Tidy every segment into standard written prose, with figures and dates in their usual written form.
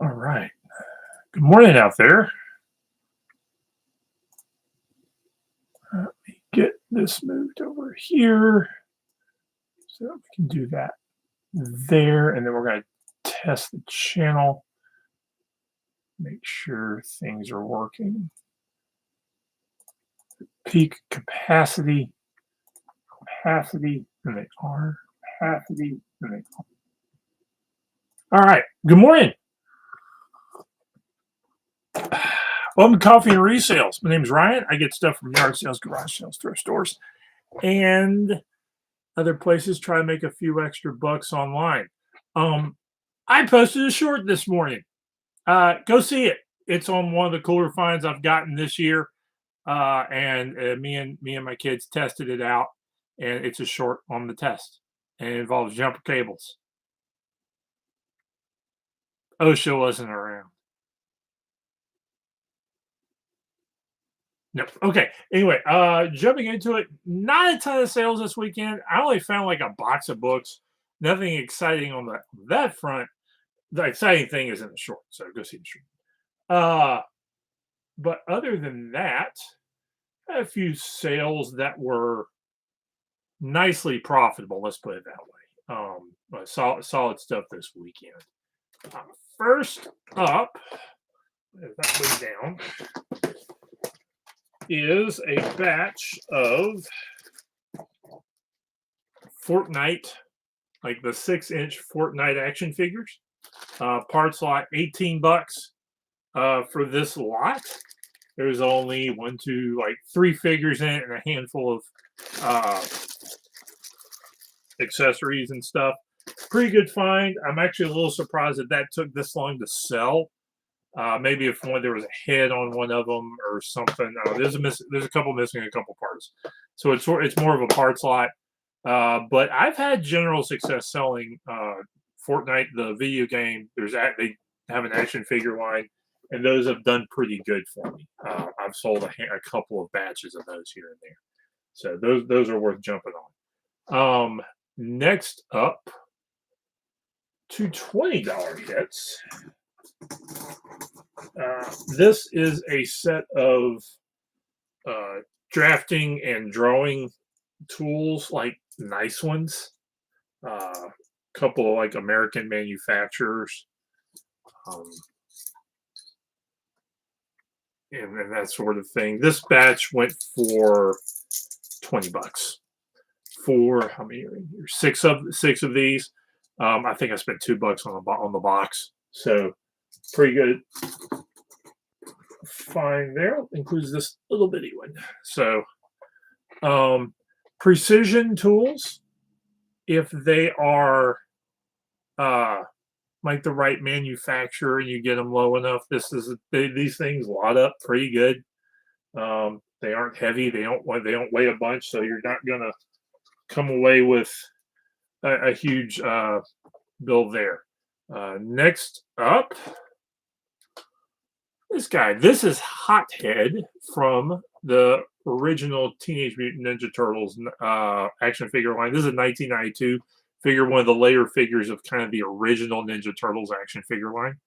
All right. Good morning out there. Let me get this moved over here so that we can do that there. And then we're going to test the channel, make sure things are working. Peak capacity, and they are. Capacity, and they are. All right. Good morning. Welcome to Coffee and Resales. My name is Ryan. I get stuff from yard sales, garage sales, thrift stores, and other places. Try to make a few extra bucks online. I posted a short this morning. Go see it. It's on one of the cooler finds I've gotten this year. And me and my kids tested it out, and it's a short on the test, and it involves jumper cables. OSHA wasn't around. No. Okay. Anyway, jumping into it, not a ton of sales this weekend. I only found like a box of books. Nothing exciting on that front. The exciting thing is in the short, so go see the short. But other than that, I had a few sales that were nicely profitable. Let's put it that way. Solid stuff this weekend. First up, that way down, is a batch of Fortnite, like the 6-inch Fortnite action figures. Parts lot, $18 for this lot. There's only one, two, like 3 figures in it and a handful of accessories and stuff. Pretty good find. I'm actually a little surprised that took this long to sell. Maybe if there was a head on one of them or something. There's a couple missing a couple parts, so it's more of a parts lot. But I've had general success selling Fortnite, the video game. They have an action figure line, and those have done pretty good for me. I've sold a couple of batches of those here and there, so those are worth jumping on. Next up, two $20 hits. This is a set of drafting and drawing tools, like nice ones. Couple of like American manufacturers, and that sort of thing. This batch went for $20 for how many are in here? Six of these. I think I spent $2 on the box, so pretty good find there. Includes this little bitty one. So precision tools, if they are like the right manufacturer and you get them low enough, these things lot up pretty good. They aren't heavy, they don't weigh a bunch, so you're not gonna come away with a huge bill there. Next up, this guy. This is Hothead from the original Teenage Mutant Ninja Turtles action figure line. This is a 1992 figure, one of the later figures of kind of the original Ninja Turtles action figure line.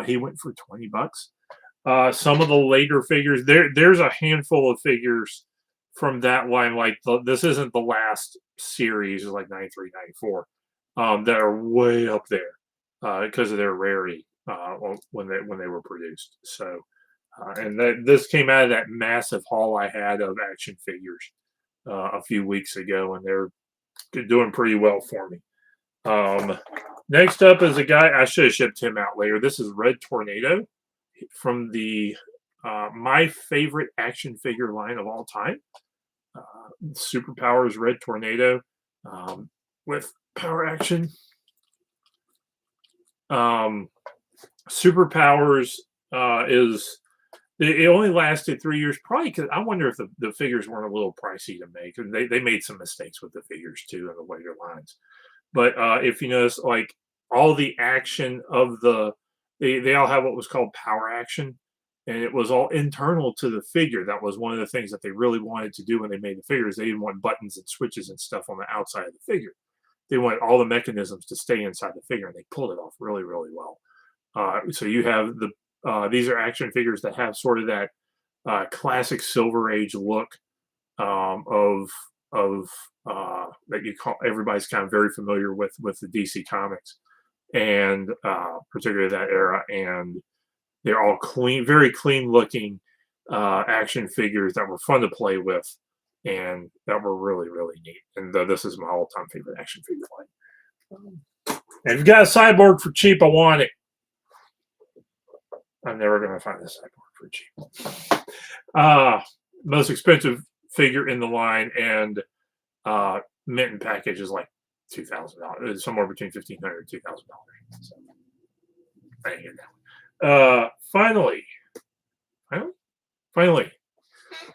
He went for $20. Some of the later figures, there's a handful of figures from that line. Like this isn't the last series, like 93, 94, that are way up there because of their rarity when they were produced. So, and this came out of that massive haul I had of action figures a few weeks ago, and they're doing pretty well for me. Next up is a guy, I should have shipped him out later. This is Red Tornado from the my favorite action figure line of all time. Superpowers Red Tornado with power action. Superpowers is it only lasted 3 years, probably because I wonder if the figures weren't a little pricey to make, and they made some mistakes with the figures too in the later lines. But if you notice, like all the action of they all have what was called power action, and it was all internal to the figure. That was one of the things that they really wanted to do when they made the figures. They didn't want buttons and switches and stuff on the outside of the figure. They wanted all the mechanisms to stay inside the figure, and they pulled it off really, really well. So you have these are action figures that have sort of that classic Silver Age look of that you call everybody's kind of very familiar with the DC comics and particularly that era. And they're all clean, very clean looking action figures that were fun to play with and that were really, really neat. And this is my all time favorite action figure line. And if you got a cyborg for cheap, I want it. I'm never going to find a cyborg for cheap. Most expensive figure in the line, and mint and package is like $2,000, somewhere between $1,500 and $2,000. So I ain't getting that one. Finally,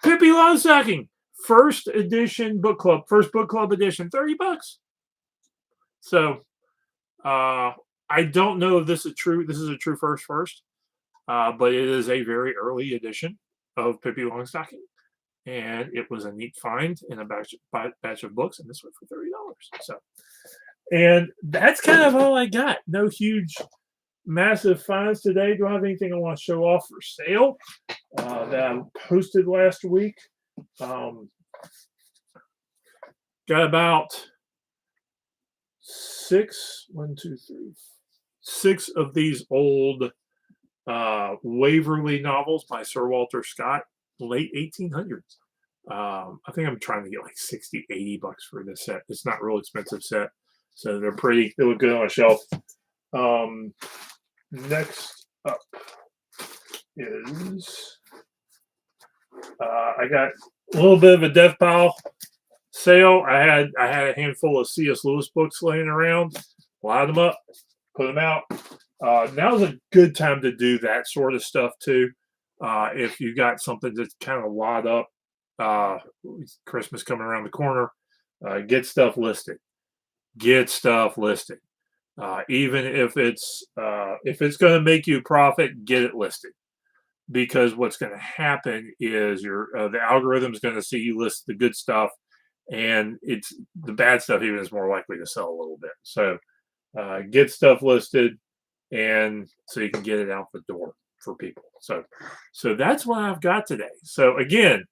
Pippi Longstocking, first edition book club, first book club edition, $30. So I don't know if this is true. This is a true first, but it is a very early edition of Pippi Longstocking, and it was a neat find in a batch of books, and this went for $30. So, and that's kind of all I got. No huge, massive finds today. Do I have anything I want to show off for sale that I posted last week? Got about six of these old Waverley novels by Sir Walter Scott, late 1800s. I think I'm trying to get like 60, $80 for this set. It's not a real expensive set, so they're pretty. They look good on a shelf. Next up is I got a little bit of a death pile sale. I had a handful of C.S. Lewis books laying around. Load them up, put them out. Now's a good time to do that sort of stuff too. If you got something that's kind of wad up, Christmas coming around the corner, get stuff listed. Get stuff listed. Even if it's going to make you profit, get it listed. Because what's going to happen is the algorithm is going to see you list the good stuff, and it's the bad stuff even is more likely to sell a little bit. So get stuff listed, and so you can get it out the door for people. So that's what I've got today. So again,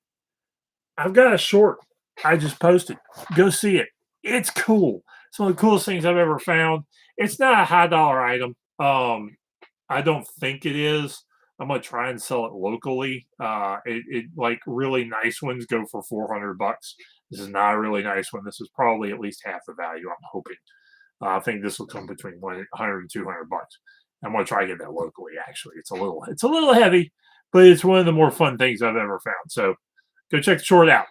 I've got a short I just posted. Go see it. It's cool. It's one of the coolest things I've ever found. It's not a high dollar item. I don't think it is. I'm gonna try and sell it locally. It like really nice ones go for $400. This is not a really nice one. This is probably at least half the value. I'm hoping. I think this will come between $100 and $200. I'm gonna try to get that locally. Actually, it's a little heavy, but it's one of the more fun things I've ever found. So go check the short out.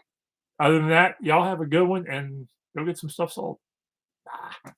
Other than that, y'all have a good one and go get some stuff sold. Bye.